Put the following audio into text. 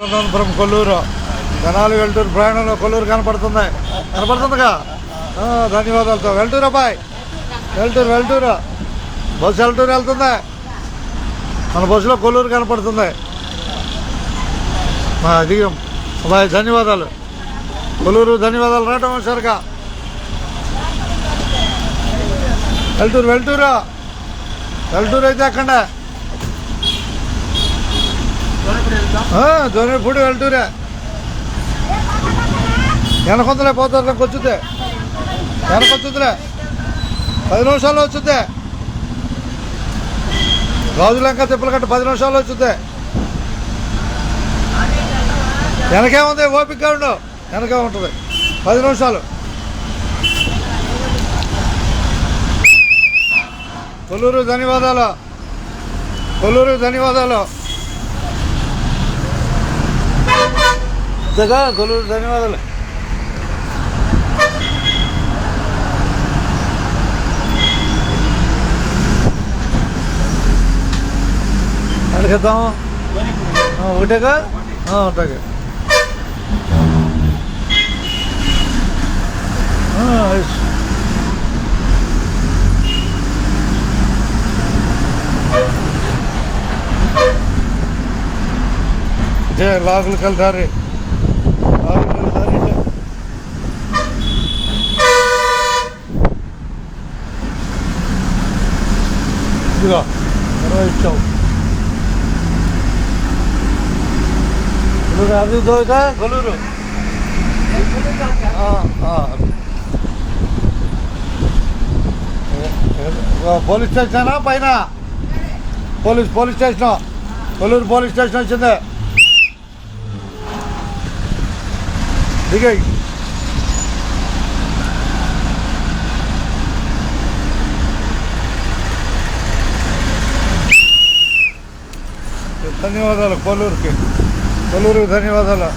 అనంతపురం కొల్లూరు జనాలు వెళ్తూరు ప్రయాణంలో కొల్లూరు కనపడుతుందిగా ధన్యవాదాలతో వెళ్తూరు అబ్బాయి వెళ్తూరు బస్సు వెళ్తుంది మన బస్సులో కొల్లూరు కనపడుతుంది దిగం అబ్బాయి ధన్యవాదాలు కొల్లూరు ధన్యవాదాలు రావటం సరిగా వెళ్తూరు అయితే అక్కడ దొరిపూడి వెళ్తూరే వెనకొందలే పోతారు వచ్చుద్ది వెనకొచ్చుద్దిలే 10 నిమిషాల్లో వచ్చుద్ది రాజులంక తిప్పలకట్ట 10 నిమిషాల్లో వచ్చుద్ది వెనకే ఉంది ఓపికగా ఉండు వెనకే ఉంటుంది 10 నిమిషాలు కొల్లూరు ధన్యవాదాలు కొల్లూరు ధన్యవాదాలు అడిగిద్దాం ఒకటేగా ఒకటే లాగులు కలిదారి ఇదిగో 20 ఇచ్చావు అది దోగా కొల్లూరు పోలీస్ స్టేషనా పైన police station Kolluru police station వచ్చింది దిగాయి ధన్యవాదాలు కొల్లూరుకి ధన్యవాదాలు